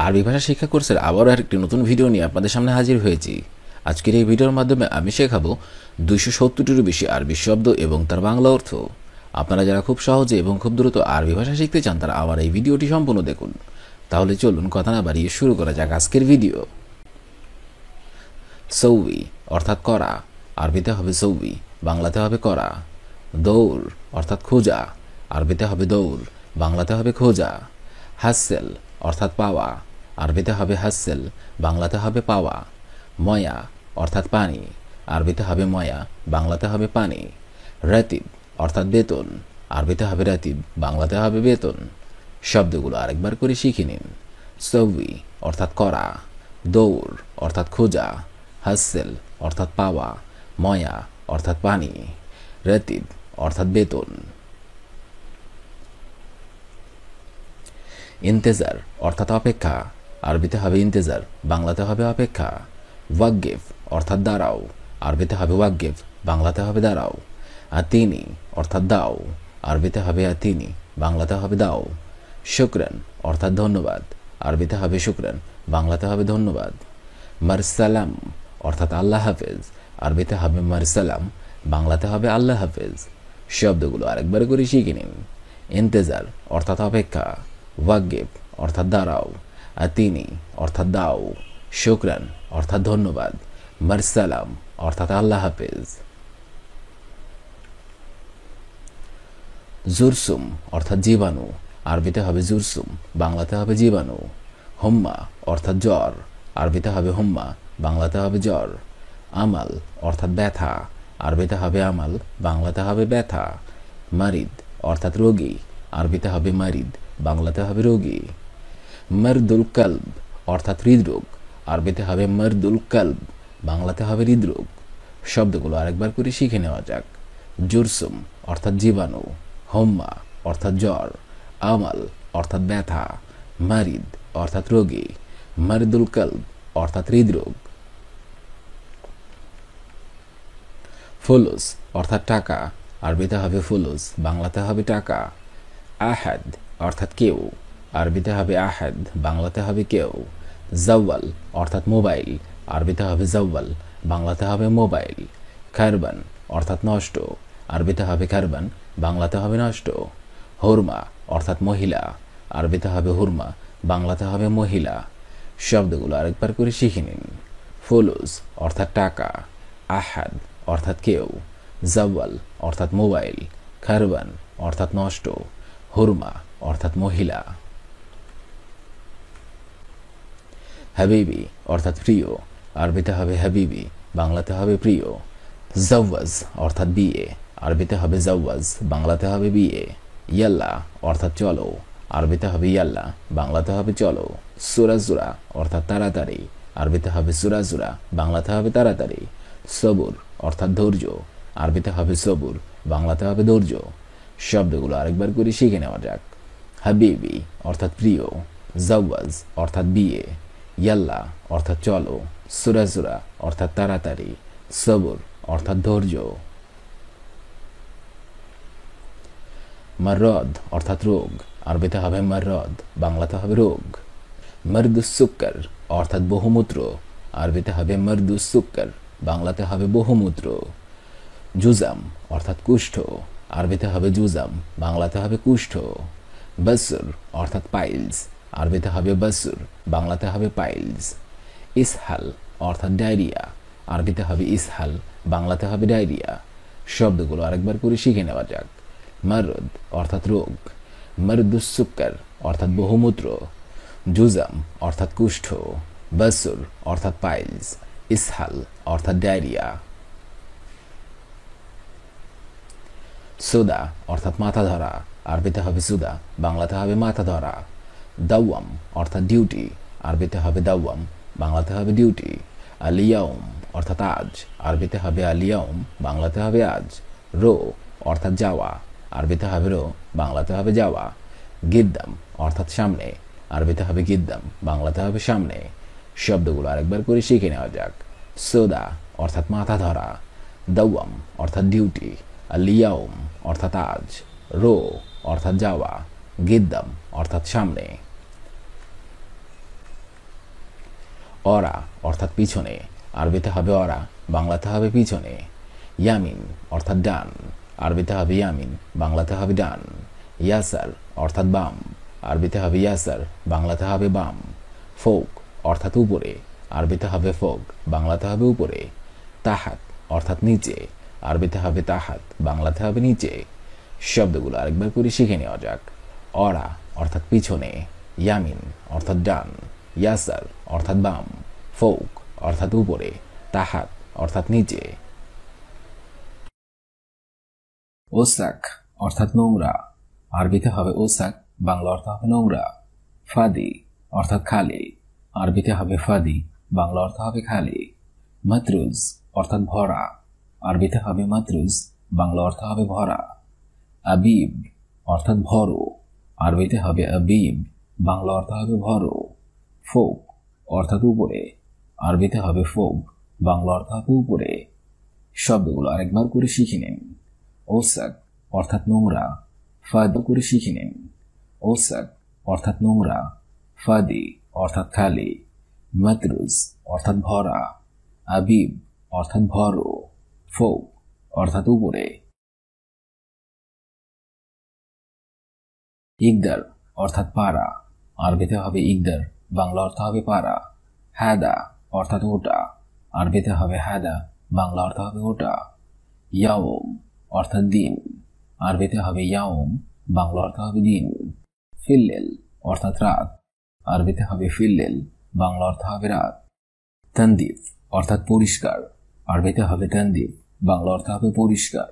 আরবি ভাষা শিক্ষা কোর্সের আবারও একটি নতুন ভিডিও নিয়ে আপনাদের সামনে হাজির হয়েছি। আজকের এই ভিডিওর মাধ্যমে আমি শেখাবো 270টিরও বেশি আরবি শব্দ এবং তার বাংলা অর্থ। আপনারা যারা খুব সহজে এবং খুব দ্রুত আরবি ভাষা শিখতে চান তারা আবার এই ভিডিওটি সম্পূর্ণ দেখুন। তাহলে চলুন কথা না বাড়িয়ে শুরু করা যাক আজকের ভিডিও। সৌই অর্থাৎ করা, আরবিতে হবে সৌই, বাংলাতে হবে করা। দৌড় অর্থাৎ খোঁজা, আরবিতে হবে দৌড়, বাংলাতে হবে খোঁজা। হাসেল অর্থাৎ পাওয়া, আরবিতে হবে হাসেল, বাংলাতে হবে পাওয়া। ময়া অর্থাৎ পানি, আরবিতে হবে ময়া, বাংলাতে হবে পানি। রাতিব অর্থাৎ বেতন, আরবিতে হবে রাতিব, বাংলাতে হবে বেতন। শব্দগুলো আরেকবার করে শিখে নিন। সৌই অর্থাৎ করা, দৌড় অর্থাৎ খোঁজা, হাসেল অর্থাৎ পাওয়া, ময়া অর্থাৎ পানি, রাতিব অর্থাৎ বেতন। ইন্তেজার অর্থাৎ অপেক্ষা, আরবিতে হবে ইন্তেজার, বাংলাতে হবে অপেক্ষা। ওয়াকগেফ অর্থাৎ দাঁড়াও, আরবিতে হবে ওয়াকগেফ, বাংলাতে হবে দাঁড়াও। আতিনি অর্থাৎ দাও, আরবিতে হবে আতিনি, বাংলাতে হবে দাও। শুকরান অর্থাৎ ধন্যবাদ, আরবিতে হবে শুকরান, বাংলাতে হবে ধন্যবাদ। মারসালাম অর্থাৎ আল্লাহ হাফেজ, আরবিতে হবে মারসালাম, বাংলাতে হবে আল্লাহ হাফেজ। শব্দগুলো আরেকবার করে শিখে নিন। ইন্তেজার অর্থাৎ অপেক্ষা, ওয়াকগেফ অর্থাৎ দাঁড়াও, আতিনি অর্থাৎ দাও, শুকরান অর্থাৎ ধন্যবাদ, মারসালাম অর্থাৎ আল্লাহ হাফেজ। জুরসুম অর্থাৎ জীবাণু, আরবিতে হবে জুরসুম, বাংলাতে হবে জীবাণু। হুম্মা অর্থাৎ জ্বর, আরবিতে হবে হুম্মা, বাংলাতে হবে জ্বর। আমাল অর্থাৎ ব্যথা, আরবিতে হবে আমাল, বাংলাতে হবে ব্যথা। মারিদ অর্থাৎ রোগী, আরবিতে হবে মারিদ, বাংলাতে হবে রোগী। মারদুল কালব অর্থাৎ হৃদরোগ, আরবিতে হবে মারদুল কালব, বাংলাতে হবে হৃদরোগ। শব্দগুলো আরেকবার করে শিখে নেওয়া যাক। জুরসুম অর্থাৎ জীবাণু, হোম্মা অর্থাৎ জ্বর, আমাল অর্থাৎ ব্যথা, মারিদ অর্থাৎ রোগী, মারদুল কালব অর্থাৎ হৃদরোগ। ফুলুস অর্থাৎ টাকা, আরবিতে হবে ফুলুস, বাংলাতে হবে টাকা। আহাদ অর্থাৎ কেউ, আরবিতে হবে আহাদ, বাংলাতে হবে কেউ। জাওয়াল অর্থাৎ মোবাইল, আরবিতে হবে জাওয়াল, বাংলাতে হবে মোবাইল। খারবান অর্থাৎ নষ্ট, আরবিতে হবে খারবান, বাংলাতে হবে নষ্ট। হুরমা অর্থাৎ মহিলা, আরবিতে হবে হুরমা, বাংলাতে হবে মহিলা। শব্দগুলো আরেকবার করে শিখে নিন। ফুলুস অর্থাৎ টাকা, আহাদ অর্থাৎ কেউ, জাওয়াল অর্থাৎ মোবাইল, খারবান অর্থাৎ নষ্ট, হুরমা অর্থাৎ মহিলা। হাবিবি অর্থাৎ প্রিয়, আরবিতে হবে হাবিবি, বাংলাতে হবে প্রিয়। জাওয়াজ অর্থাৎ বিয়ে, আরবিতে হবে জাওয়াজ, বাংলাতে হবে বিয়ে। ইয়াল্লা অর্থাৎ চলো, আরবিতে হবে ইয়াল্লা, বাংলাতে হবে চলো। সুরাজুরা অর্থাৎ তাড়াতাড়ি, আরবিতে হবে সুরাজুরা, বাংলাতে হবে তাড়াতাড়ি। সবুর অর্থাৎ ধৈর্য, আরবিতে হবে সবুর, বাংলাতে হবে ধৈর্য। শব্দগুলো আরেকবার করে শিখে নেওয়া যাক। হাবিবি অর্থাৎ প্রিয়, জাওয়াজ অর্থাৎ বিয়ে, ইয়াল্লা অর্থাৎ চলো, সুরাজুরা অর্থাৎ তাড়াতাড়ি, সবুর অর্থাৎ ধৈর্য। মাররদ অর্থাৎ রোগ, আরবিতে হবে মাররদ, বাংলাতে হবে রোগ। মরদুসুক্কর অর্থাৎ বহুমূত্র, আরবিতে হবে মরদুসুক্কর, বাংলাতে হবে বহুমূত্র। জুজাম অর্থাৎ কুষ্ঠ, আরবিতে হবে জুজাম, বাংলাতে হবে কুষ্ঠ। বসুর অর্থাৎ পাইলস, আরবিতে হবে বসুর, বাংলাতে হবে পাইলস। ইসহাল অর্থাৎ ডায়রিয়া, আরবিতে হবে ইসহাল, বাংলাতে হবে ডায়রিয়া। শব্দগুলো আরেকবার করে শিখে নেওয়া যাক। মারদ অর্থাৎ রোগ, মরদুসুক্কর অর্থাৎ বহুমূত্র, জুজাম অর্থাৎ কুষ্ঠ, বসুর অর্থাৎ পাইলস, ইসহাল অর্থাৎ ডায়রিয়া। সুদা অর্থাৎ মাথা ধরা, আরবিতে হবে সুদা, বাংলাতে হবে মাথা ধরা। দাওয়াম অর্থাৎ ডিউটি, আরবিতে হবে দাওয়াম, বাংলাতে হবে ডিউটি। আলিয়াউম অর্থাৎ আজ, আরবিতে হবে আলিয়াউম, বাংলাতে হবে আজ। রো অর্থাৎ যাওয়া, আরবিতে হবে রো, বাংলাতে হবে যাওয়া। গিদ্দাম অর্থাৎ সামনে, আরবিতে হবে গিদ্দাম, বাংলাতে হবে সামনে। শব্দগুলো আরেকবার করে শিখে নেওয়া যাক। সোদা অর্থাৎ মাথা ধরা, দাওয়াম অর্থাৎ ডিউটি, আলিয়াউম অর্থাৎ আজ, রো অর্থাৎ যাওয়া, গিদ্দাম অর্থাৎ সামনে। অরা অর্থাৎ পিছনে, আরবিতে হবে অরা, বাংলাতে হবে পিছনে। ইয়ামিন অর্থাৎ ডান, আরবিতে হবে ইয়ামিন, বাংলাতে হবে ডান। ইয়াসার অর্থাৎ বাম, আরবিতে হবে ইয়াসার, বাংলাতে হবে বাম। ফোক অর্থাৎ উপরে, আরবিতে হবে ফোক, বাংলাতে হবে উপরে। তাহাত অর্থাৎ নিচে, আরবিতে হবে তাহাত, বাংলাতে হবে নিচে। শব্দগুলো আরেকবার করে শিখে নেওয়া যাক। অরা অর্থাৎ পিছনে, ইয়ামিন অর্থাৎ ডান, ইয়াসার অর্থাৎ বাম, ফোক অর্থাৎ উপরে, তাহাত অর্থাৎ নিচে। ওসাক অর্থাৎ নোংরা, আরবিতে হবে ওসাক, বাংলা অর্থ হবে নোংরা। ফাদি অর্থাৎ খালি, আরবিতে হবে ফাদি, বাংলা অর্থ হবে খালি। মাতরুজ অর্থাৎ ভরা, আরবিতে হবে মাতরুজ, বাংলা অর্থ হবে ভরা। আবিব অর্থাৎ ভরো, আরবিতে হবে আবিব, বাংলা অর্থ হবে ভরো। ফোক অর্থাৎ উপরে, আরবিতে হবে ফোক, বাংলা অর্থ হবে উপরে। শব্দগুলো আরেকবার করে শিখে নিন। ওসাক অর্থাৎ নোংরা, ফাদ করে শিখে নিন। ওসাক অর্থাৎ নোংরা, ফাদি অর্থাৎ খালি, মাতরুজ অর্থাৎ ভরা, আবিব অর্থাৎ ভরো, ফোক অর্থাৎ উপরে। ইকদার অর্থাৎ পাড়া, আরবিতে হবে ইকদার, বাংলা অর্থ হবে পাড়া। হাদা অর্থাৎ ওটা, আরবিতে হবে হাদা, বাংলা অর্থ হবে ওটা। ইয়াওম অর্থাৎ দিন, আরবিতে হবে ইয়াওম, বাংলা অর্থ হবে দিন। ফিল্লেল অর্থাৎ রাত, আরবিতে হবে ফিল্লেল, বাংলা অর্থ হবে রাত। তানদিফ অর্থাৎ পরিষ্কার, আরবিতে হবে তানদিফ, বাংলা অর্থ হবে পরিষ্কার।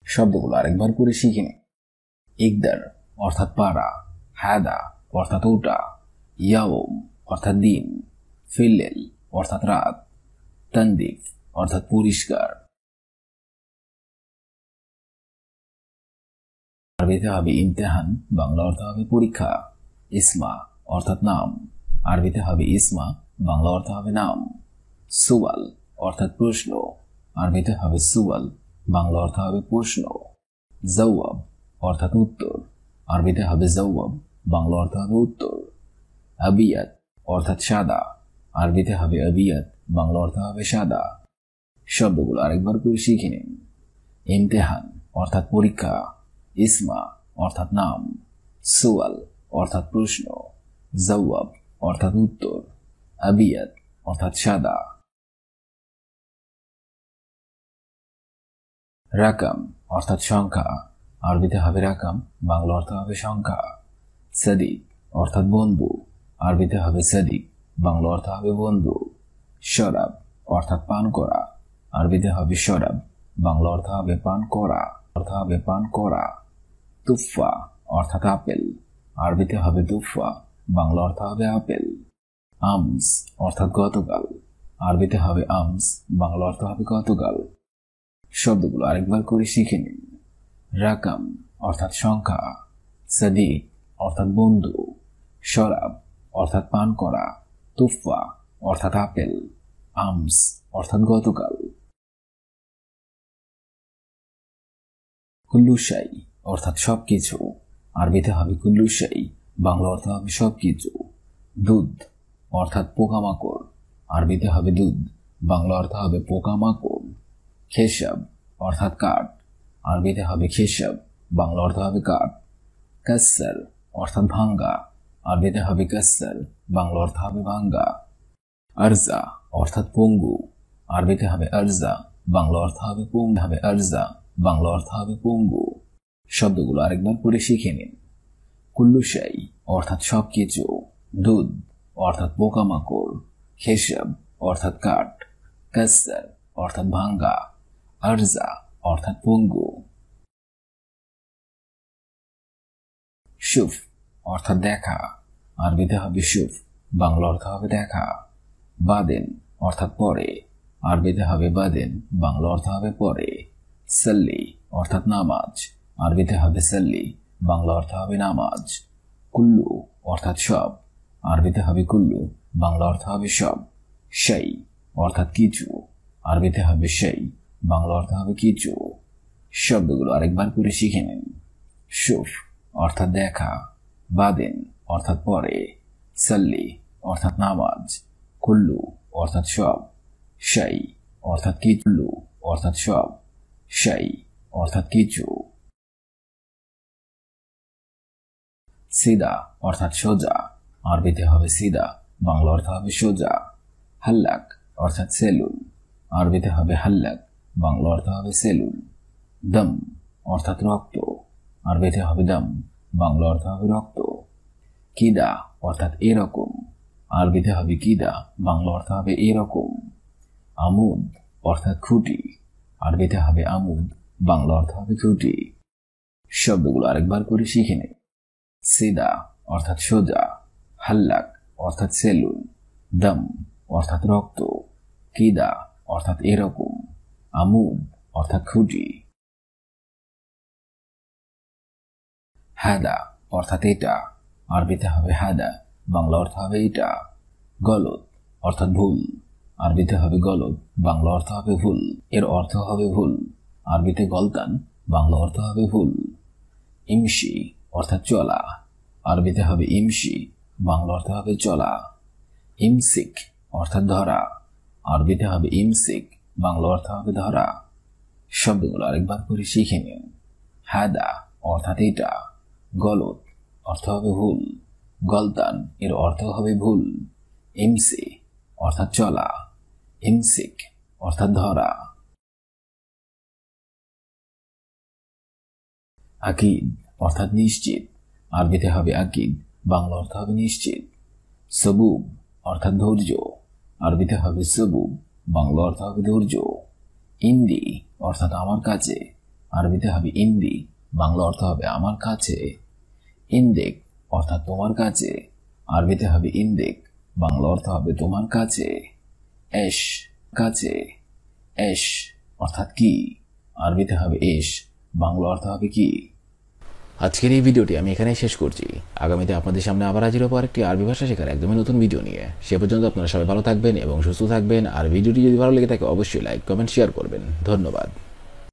শব্দগুলো আরেকবার করে শিখে নিন। ইকদার অর্থাৎ পাড়া, হাদা অর্থাৎ ওটা, ইয়াওম অর্থাৎ দিন, ফিল্লেল অর্থাৎ রাত, তানদিফ অর্থাৎ পরিষ্কার। আরবিতে হবে ইমতেহান, বাংলা অর্থ হবে পরীক্ষা। ইসমা অর্থাৎ নাম, আরবিতে হবে ইসমা, বাংলা অর্থ হবে নাম। সুয়াল অর্থাৎ প্রশ্ন, আরবিতে হবে সুয়াল, বাংলা অর্থ হবে প্রশ্ন। জওয়াব অর্থাৎ উত্তর, আরবিতে হবে জওয়াব, বাংলা অর্থ হবে উত্তর। আবিয়াত অর্থাৎ সাদা, আরবিতে হবে আবিয়াত, বাংলা অর্থ হবে সাদা। শব্দগুলো আরেকবার করে শিখে নিন। ইমতেহান অর্থাৎ পরীক্ষা, ইসমা অর্থাৎ নাম, সুয়াল অর্থাৎ প্রশ্ন, জওয়াব অর্থাৎ উত্তর, আবিয়াত অর্থাৎ সাদা। রাকাম অর্থাৎ সংখ্যা, আরবিতে হবে রাকাম, বাংলা অর্থ হবে সংখ্যা। সাদিক অর্থাৎ বন্ধু, আরবিতে হবে সাদিক, বাংলা অর্থ হবে বন্ধু। শরাব অর্থাৎ পান করা, আরবিতে হবে শরাব, বাংলা অর্থ হবে পান করা, অর্থ হবে পান করা। তুফা অর্থাৎ আপেল, আরবিতে হবে তুফা, বাংলা অর্থ হবে আপেল। আমস অর্থাৎ গতকাল, আরবিতে হবে আমস, বাংলা অর্থ হবে গতকাল। শব্দগুলো আরেকবার করে শিখে নিন। রাকাম অর্থাৎ সংখ্যা, সাদিক অর্থাৎ বন্ধু, শরাব অর্থাৎ পান করা, তুফা অর্থাৎ আপেল, আমস অর্থাৎ গতকাল। কুল্লু শাই অর্থাৎ সবকিছু, আরবিতে হবে কুল্লু শাই, বাংলা অর্থ হবে সবকিছু। দুধ অর্থাৎ পোকামাকড়, আরবিতে হবে দুধ, বাংলা অর্থ হবে পোকামাকড়। খেসাব অর্থাৎ কাঠ, আরবিতে হবে খেসাব, বাংলা অর্থ হবে কাঠ। কাসসার অর্থাৎ ভাঙ্গা, আরবিতে হবে কাসসার, বাংলা অর্থ হবে ভাঙ্গা। আরজা অর্থাৎ পঙ্গু, আরবিতে হবে আরজা, বাংলা অর্থ হবে পঙ্গু, হবে আরজা, বাংলা অর্থ হবে পঙ্গু। শব্দগুলো আরেকবার করে শিখে নিন। কুল্লু শাই অর্থাৎ সবকিছু, দুধ অর্থাৎ পোকামাকড়, খেসাব অর্থাৎ কাঠ, কাসসার অর্থাৎ ভাঙ্গা, আরজা অর্থাৎ পঙ্গু। শুফ অর্থাৎ দেখা, আরবিতে হবে শুফ, বাংলা অর্থ হবে দেখা। বাদেন অর্থাৎ পরে, আরবিতে হবে বাদেন, বাংলা অর্থ হবে পরে। সাল্লি অর্থাৎ নামাজ, আরবিতে হবে সাল্লি, বাংলা অর্থ হবে নামাজ। কুল্লু অর্থাৎ সব, আরবিতে হবে কুল্লু, বাংলা অর্থ হবে সব। শাই অর্থাৎ কিছু, আরবিতে হবে শাই, বাংলা অর্থ হবে কিছু। শব্দগুলো আরেকবার করে শিখে নিন। শুফ অর্থাৎ দেখা, বাদেন অর্থাৎ পরে, সাল্লি অর্থাৎ নামাজ, কুল্লু অর্থাৎ সব, শাই অর্থাৎ কিছু, অর্থাৎ সব, শাই অর্থাৎ কিছু। সিদা অর্থাৎ সোজা, আরবিতে হবে সিদা, বাংলা অর্থ হবে সোজা। হাল্লাক অর্থাৎ সেলুন, আরবিতে হবে হাল্লাক, বাংলা অর্থ হবে সেলুন। দম অর্থাৎ রক্ত, আরবিতে হবে দম, বাংলা অর্থ হবে রক্ত। কিদা অর্থাৎ এরকম, আরবিতে হবে কিদা, বাংলা অর্থ হবে এরকম। আমুদ অর্থাৎ খুঁটি, আরবিতে হবে আমুদ, বাংলা অর্থ হবে খুঁটি। শব্দগুলো আরেকবার করে শিখে নে। সিদা অর্থাৎ সোজা, হাল্লাক অর্থাৎ সেলুন, দম অর্থাৎ রক্ত, কিদা অর্থাৎ এরকম, আমুদ অর্থাৎ খুঁটি। হাদা অর্থাৎ এটা, আরবিতে হবে হাদা, বাংলা অর্থ হবে এটা। গলত অর্থাৎ ভুল, আরবিতে হবে গলত, বাংলা অর্থ হবে ভুল, এর অর্থ হবে ভুল, আরবিতে গলতান, বাংলা অর্থ হবে ভুল। ইমশি অর্থাৎ চলা, আরবিতে হবে ইমশি, বাংলা অর্থ হবে চলা। ইমসিক অর্থাৎ ধরা, আরবিতে হবে ইমসিক, বাংলা অর্থ হবে ধরা। শব্দগুলো আরেকবার করে শিখে নিন। হাদা অর্থাৎ এটা, গলত অর্থ হবে ভুল, গলতান এর অর্থ হবে ভুল, ইমসি অর্থাৎ চলা, ইমসিক অর্থাৎ ধরা। আকিদ অর্থাৎ নিশ্চিত, আরবিতে হবে আকিদ, বাংলা অর্থ হবে নিশ্চিত। সবুব অর্থাৎ ধৈর্য, আরবিতে হবে সবুব, বাংলা অর্থ হবে ধৈর্য। ইন্দি অর্থাৎ আমার কাছে, আরবিতে হবে ইন্দি, বাংলা অর্থ হবে আমার কাছে। ইন্দেক অর্থাৎ তোমার কাছে, আরবিতে হবে ইন্দেক, বাংলা অর্থ হবে তোমার কাছে। এশ কাছে, এশ অর্থাৎ কি, আরবিতে হবে এশ, বাংলা অর্থ হবে কি। আজকের এই ভিডিওটি আমি এখানেই শেষ করছি। আগামীতে আপনাদের সামনে আবার হাজির হবো আরেকটি আরবি ভাষা শেখার একদমই নতুন ভিডিও নিয়ে। সে পর্যন্ত আপনারা সবাই ভালো থাকবেন এবং সুস্থ থাকবেন। আর ভিডিওটি যদি ভালো লেগে থাকে অবশ্যই লাইক, কমেন্ট, শেয়ার করবেন। ধন্যবাদ।